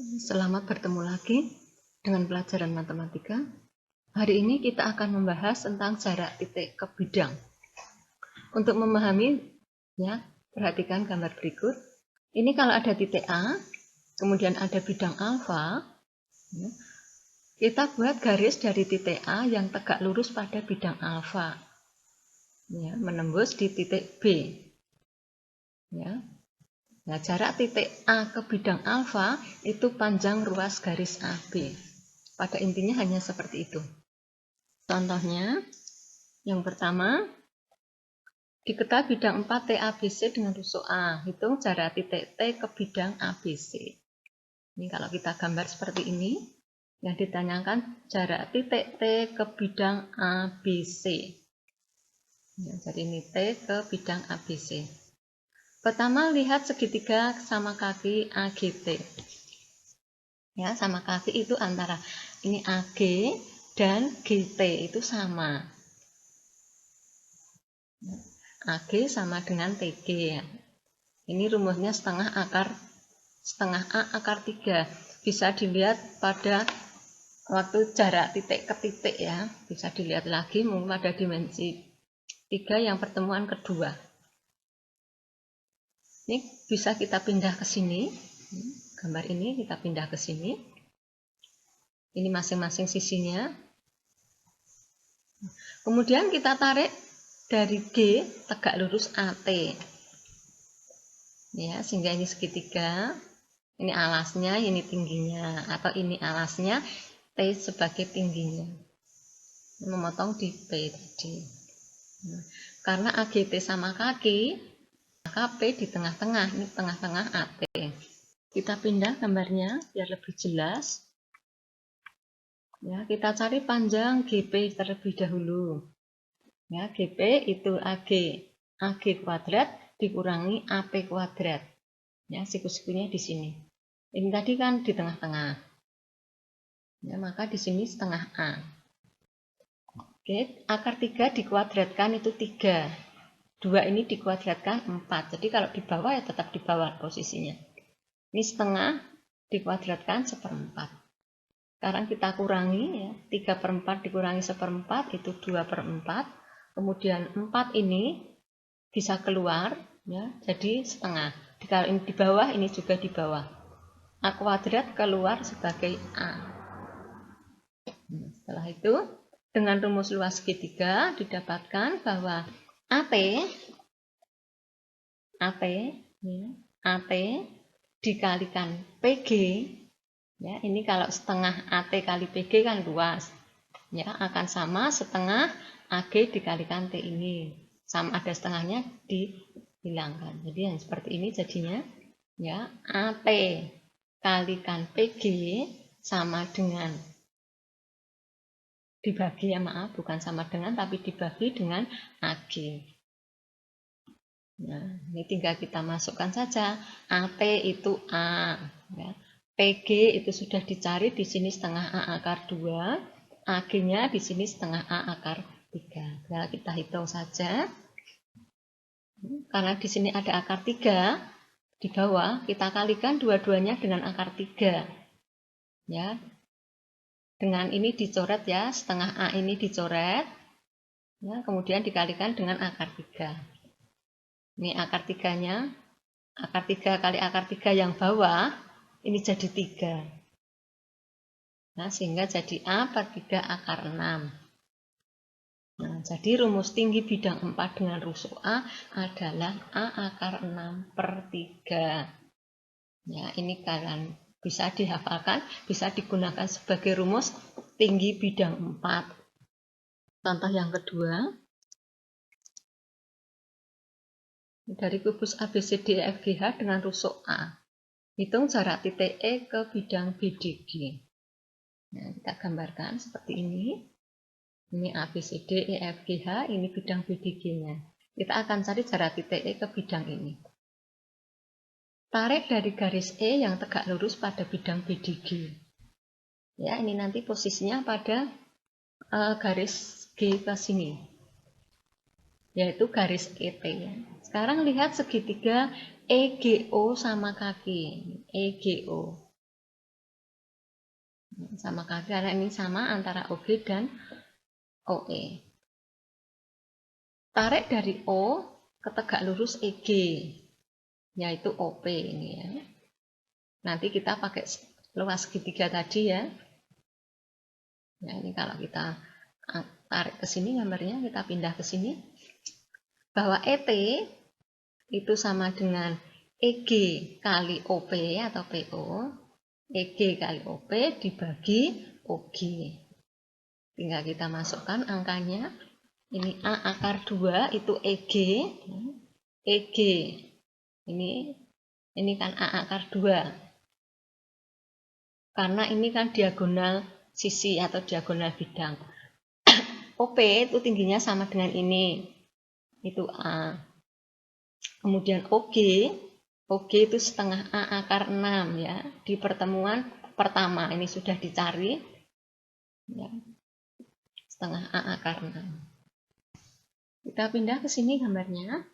Selamat bertemu lagi dengan pelajaran matematika. Hari ini kita akan membahas tentang jarak titik ke bidang. Untuk memahami, perhatikan gambar berikut. Ini kalau ada titik A, kemudian ada bidang alfa, kita buat garis dari titik A yang tegak lurus pada bidang alfa, menembus di titik B. Nah, jarak titik A ke bidang alfa itu panjang ruas garis AB. Pada intinya hanya seperti itu. Contohnya, yang pertama, diketahui bidang 4 TABC dengan rusuk A. Hitung jarak titik T ke bidang ABC. Ini kalau kita gambar seperti ini, yang ditanyakan jarak titik T ke bidang ABC. Jadi ini T ke bidang ABC. Pertama, lihat segitiga sama kaki AGT. Sama kaki itu antara ini AG dan GT itu sama. AG sama dengan TG. Ini rumusnya setengah A akar 3. Bisa dilihat pada waktu jarak titik ke titik ya. Bisa dilihat lagi mungkin pada dimensi 3 yang pertemuan kedua. Ini bisa kita pindah ke sini. Gambar ini kita pindah ke sini. Ini masing-masing sisinya. Kemudian kita tarik dari G tegak lurus AT. Sehingga ini segitiga. Ini alasnya, ini tingginya. Atau ini alasnya, T sebagai tingginya. Memotong di P tadi. Karena AGT sama kaki, maka P di tengah-tengah, ini tengah-tengah AT. Kita pindah gambarnya biar lebih jelas. Kita cari panjang GP terlebih dahulu. GP itu AG kuadrat dikurangi AP kuadrat. Siku-sikunya di sini. Ini tadi kan di tengah-tengah. Maka di sini setengah A. Oke, akar 3 dikuadratkan itu 3. 2 ini dikuadratkan 4. Jadi kalau di bawah ya tetap di bawah posisinya. Ini setengah dikuadratkan 1/4. Sekarang kita kurangi 3/4 dikurangi 1/4 itu 2/4. Kemudian 4 ini bisa keluar jadi setengah. Kalau ini di bawah, ini juga di bawah. A kuadrat keluar sebagai A. Setelah itu, dengan rumus luas segitiga didapatkan bahwa AT dikalikan PG, ini kalau setengah AT kali PG kan luas, akan sama setengah AG dikalikan T ini. Sama ada setengahnya dihilangkan. Jadi yang seperti ini jadinya AT kalikan PG sama dengan dibagi bukan sama dengan tapi dibagi dengan AG. Ini tinggal kita masukkan saja. AT itu A, PG itu sudah dicari di sini setengah A akar 2, AG-nya di sini setengah A akar 3. Nah, kita hitung saja. Karena di sini ada akar 3 di bawah, kita kalikan dua-duanya dengan akar 3. Dengan ini dicoret setengah A ini dicoret. Kemudian dikalikan dengan akar 3. Ini akar 3-nya. Akar 3 kali akar 3 yang bawah, ini jadi 3. Sehingga jadi A/3 akar 6. Jadi rumus tinggi bidang 4 dengan rusuk A adalah A akar 6/3. Ini kalian bisa dihafalkan, bisa digunakan sebagai rumus tinggi bidang 4. Contoh yang kedua. Dari kubus ABCDEFGH dengan rusuk A. Hitung jarak titik E ke bidang BDG. Kita gambarkan seperti ini. Ini ABCDEFGH, ini bidang BDG-nya. Kita akan cari jarak titik E ke bidang ini. Tarik dari garis E yang tegak lurus pada bidang BDG. Ini nanti posisinya pada garis G ke sini. Yaitu garis ET. Sekarang lihat segitiga EGO sama kaki. EGO. Sama kali karena ini sama antara OG dan OE. Tarik dari O ke tegak lurus EG, yaitu OP ini ya. Nanti kita pakai luas segitiga tadi ya. Ya, ini kalau kita tarik ke sini gambarnya, kita pindah ke sini. Bahwa ET itu sama dengan EG kali OP atau PO. EG kali OP dibagi OG. Tinggal kita masukkan angkanya. Ini A akar 2 itu EG. EG. Ini kan A akar 2. Karena ini kan diagonal sisi atau diagonal bidang. OP itu tingginya sama dengan ini. Itu A. Kemudian OG itu setengah A akar 6 ya. Di pertemuan pertama ini sudah dicari. Ya. Setengah A akar 6. Kita pindah ke sini gambarnya.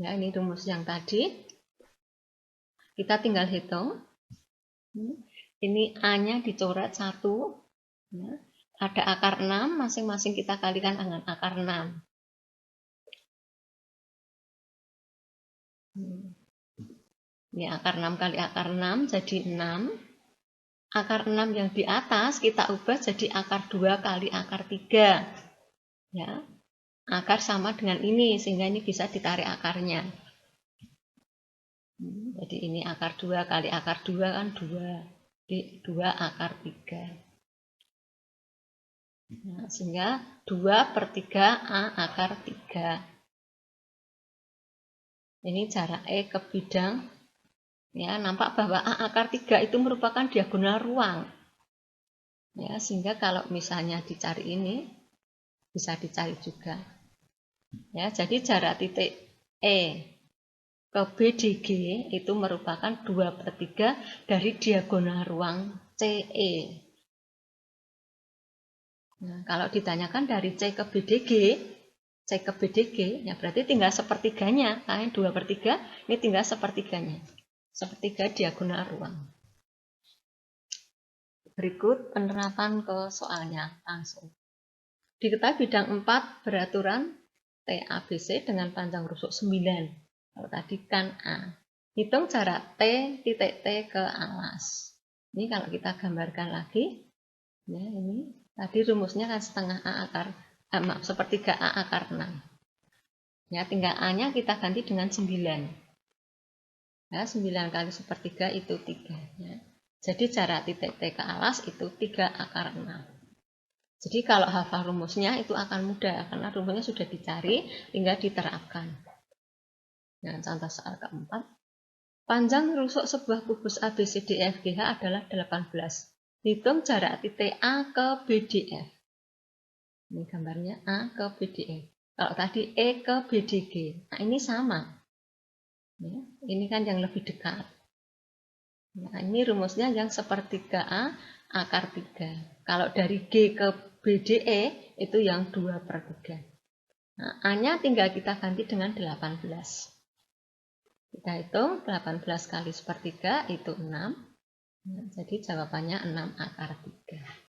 Ya, ini rumus yang tadi. Kita tinggal hitung. Ini A-nya dicoret 1. Ya. Ada akar 6, masing-masing kita kalikan dengan akar 6. Ini akar 6 kali akar 6 jadi 6. Akar 6 yang di atas kita ubah jadi akar 2 kali akar 3. Ya. Akar sama dengan ini, sehingga ini bisa ditarik akarnya. Jadi ini akar 2 kali akar 2 kan 2. Di 2 akar 3. Nah, sehingga 2 per 3 A akar 3. Ini jarak E ke bidang. Ya, nampak bahwa A akar 3 itu merupakan diagonal ruang. Ya, sehingga kalau misalnya dicari ini, bisa dicari juga. Ya, jadi jarak titik E ke BDG itu merupakan 2 per 3 dari diagonal ruang CE. Nah, kalau ditanyakan dari C ke BDG, ya berarti tinggal sepertiganya. Kan 2 per 3, ini tinggal sepertiganya. Sepertiga diagonal ruang. Berikut penerapan ke soalnya langsung. Diketahui bidang 4 beraturan TABC dengan panjang rusuk 9. Kalau tadi kan A. Hitung jarak T titik T ke alas. Ini kalau kita gambarkan lagi. Ya, ini tadi rumusnya kan setengah A akar, sepertiga A akar 6. Ya, tinggal A-nya kita ganti dengan 9. Ya, 9 kali sepertiga itu 3. Ya. Jadi jarak titik T ke alas itu 3 akar 6. Jadi kalau hafal rumusnya itu akan mudah, karena rumusnya sudah dicari, tinggal diterapkan. Nah, contoh soal keempat. Panjang rusuk sebuah kubus ABCDEFGH adalah 18. Hitung jarak titik A ke BDF. Ini gambarnya A ke BDF. Kalau tadi E ke BDG. Nah, ini sama. Ya, ini kan yang lebih dekat. Nah, ini rumusnya yang sepertiga A akar 3. Kalau dari G ke BDE itu yang 2 per 3. Nah, A-nya tinggal kita ganti dengan 18. Kita hitung 18 kali sepertiga itu 6. Nah, jadi jawabannya 6 akar 3.